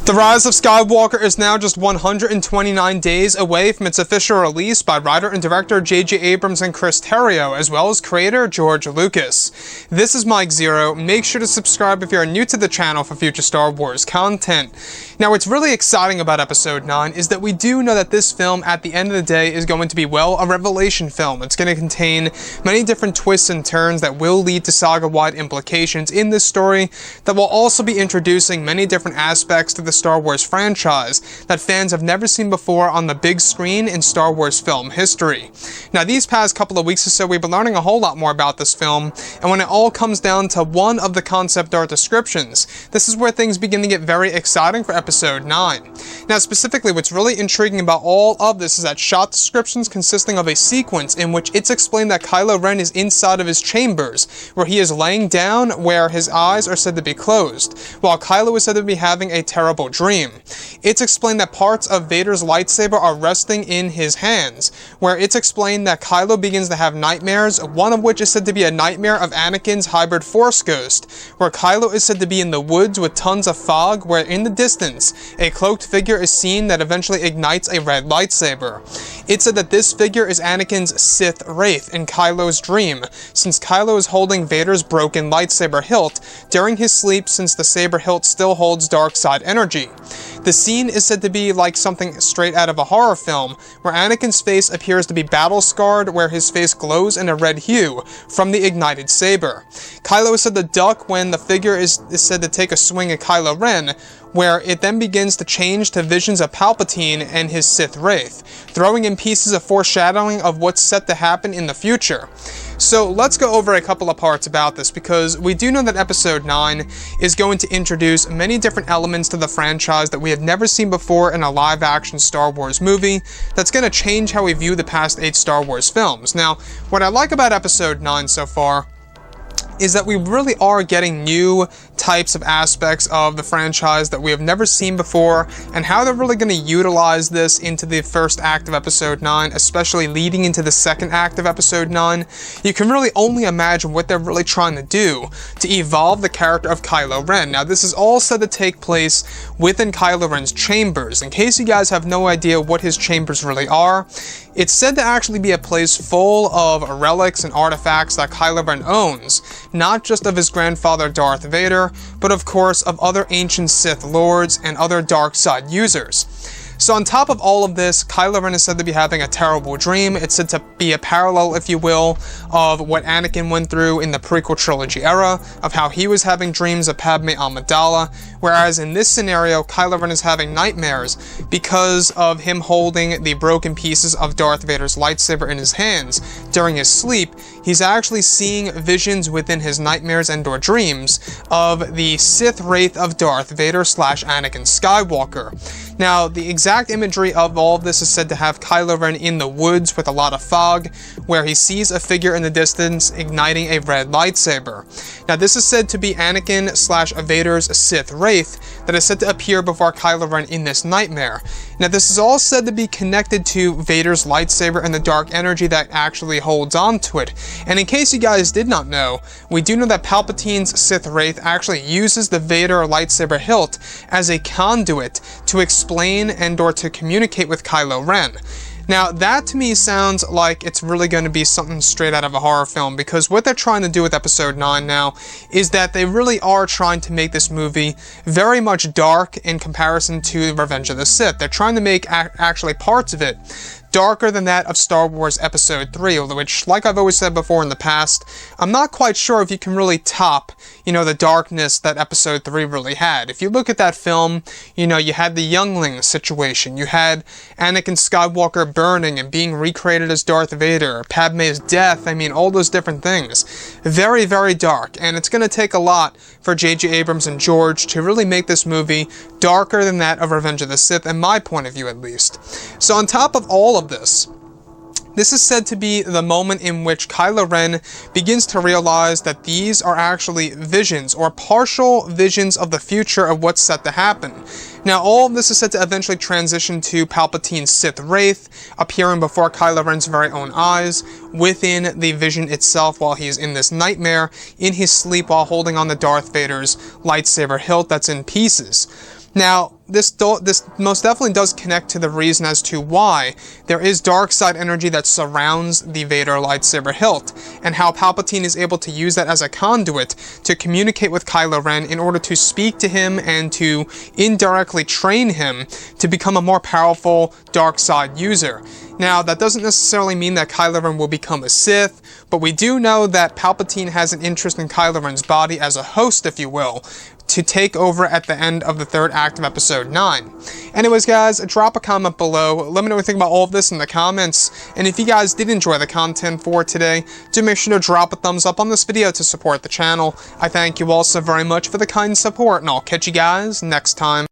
The Rise of Skywalker is now just 129 days away from its official release by writer and director J.J. Abrams and Chris Terrio, as well as creator George Lucas. This is Mike Zero. Make sure to subscribe if you are new to the channel for future Star Wars content. Now, what's really exciting about Episode 9 is that we do know that this film, at the end of the day, is going to be, well, a revelation film. It's going to contain many different twists and turns that will lead to saga-wide implications in this story, that will also be introducing many different aspects to the Star Wars franchise that fans have never seen before on the big screen in Star Wars film history. Now, these past couple of weeks or so, we've been learning a whole lot more about this film, and when it all comes down to one of the concept art descriptions, this is where things begin to get very exciting for Episode 9. Now, specifically, what's really intriguing about all of this is that shot descriptions consisting of a sequence in which it's explained that Kylo Ren is inside of his chambers, where he is laying down, where his eyes are said to be closed, while Kylo is said to be having a terrible dream. It's explained that parts of Vader's lightsaber are resting in his hands, where it's explained that Kylo begins to have nightmares, one of which is said to be a nightmare of Anakin's hybrid Force ghost, where Kylo is said to be in the woods with tons of fog, where in the distance, a cloaked figure is seen that eventually ignites a red lightsaber. It's said that this figure is Anakin's Sith Wraith in Kylo's dream, since Kylo is holding Vader's broken lightsaber hilt during his sleep, since the saber hilt still holds dark side energy. The scene is said to be like something straight out of a horror film, where Anakin's face appears to be battle-scarred, where his face glows in a red hue from the ignited saber. Kylo is said to duck when the figure is said to take a swing at Kylo Ren, where it then begins to change to visions of Palpatine and his Sith Wraith, throwing in pieces of foreshadowing of what's set to happen in the future. So let's go over a couple of parts about this, because we do know that Episode 9 is going to introduce many different elements to the franchise that we have never seen before in a live-action Star Wars movie that's going to change how we view the past 8 Star Wars films. Now, what I like about Episode 9 so far is that we really are getting new types of aspects of the franchise that we have never seen before, and how they're really going to utilize this into the first act of Episode 9, especially leading into the second act of Episode 9. You can really only imagine what they're really trying to do to evolve the character of Kylo Ren. Now, this is all said to take place within Kylo Ren's chambers. In case you guys have no idea what his chambers really are, it's said to actually be a place full of relics and artifacts that Kylo Ren owns, not just of his grandfather Darth Vader, but of course of other ancient Sith Lords and other dark side users. So on top of all of this, Kylo Ren is said to be having a terrible dream. It's said to be a parallel, if you will, of what Anakin went through in the prequel trilogy era, of how he was having dreams of Padme Amidala, whereas in this scenario, Kylo Ren is having nightmares because of him holding the broken pieces of Darth Vader's lightsaber in his hands during his sleep. He's actually seeing visions within his nightmares and or dreams of the Sith Wraith of Darth Vader / Anakin Skywalker. Now, the exact imagery of all of this is said to have Kylo Ren in the woods with a lot of fog, where he sees a figure in the distance igniting a red lightsaber. Now, this is said to be Anakin / Vader's Sith Wraith that is said to appear before Kylo Ren in this nightmare. Now, this is all said to be connected to Vader's lightsaber and the dark energy that actually holds on to it. And in case you guys did not know, we do know that Palpatine's Sith Wraith actually uses the Vader lightsaber hilt as a conduit to explain and or to communicate with Kylo Ren. Now, that to me sounds like it's really going to be something straight out of a horror film, because what they're trying to do with Episode 9 now is that they really are trying to make this movie very much dark in comparison to Revenge of the Sith. They're trying to make actually parts of it darker than that of Star Wars Episode 3, which, like I've always said before in the past, I'm not quite sure if you can really top, the darkness that Episode 3 really had. If you look at that film, you had the youngling situation, you had Anakin Skywalker burning and being recreated as Darth Vader, Padme's death, all those different things. Very, very dark, and it's going to take a lot for J.J. Abrams and George to really make this movie darker than that of Revenge of the Sith, in my point of view at least. So on top of all of this is said to be the moment in which Kylo Ren begins to realize that these are actually visions, or partial visions of the future of what's set to happen. Now, all of this is said to eventually transition to Palpatine's Sith Wraith appearing before Kylo Ren's very own eyes within the vision itself while he's in this nightmare in his sleep while holding on to Darth Vader's lightsaber hilt that's in pieces. Now, this most definitely does connect to the reason as to why there is dark side energy that surrounds the Vader lightsaber hilt, and how Palpatine is able to use that as a conduit to communicate with Kylo Ren in order to speak to him and to indirectly train him to become a more powerful dark side user. Now, that doesn't necessarily mean that Kylo Ren will become a Sith, but we do know that Palpatine has an interest in Kylo Ren's body as a host, if you will, to take over at the end of the third act of Episode 9. Anyways, guys, drop a comment below. Let me know what you think about all of this in the comments. And if you guys did enjoy the content for today, do make sure to drop a thumbs up on this video to support the channel. I thank you all so very much for the kind support, and I'll catch you guys next time.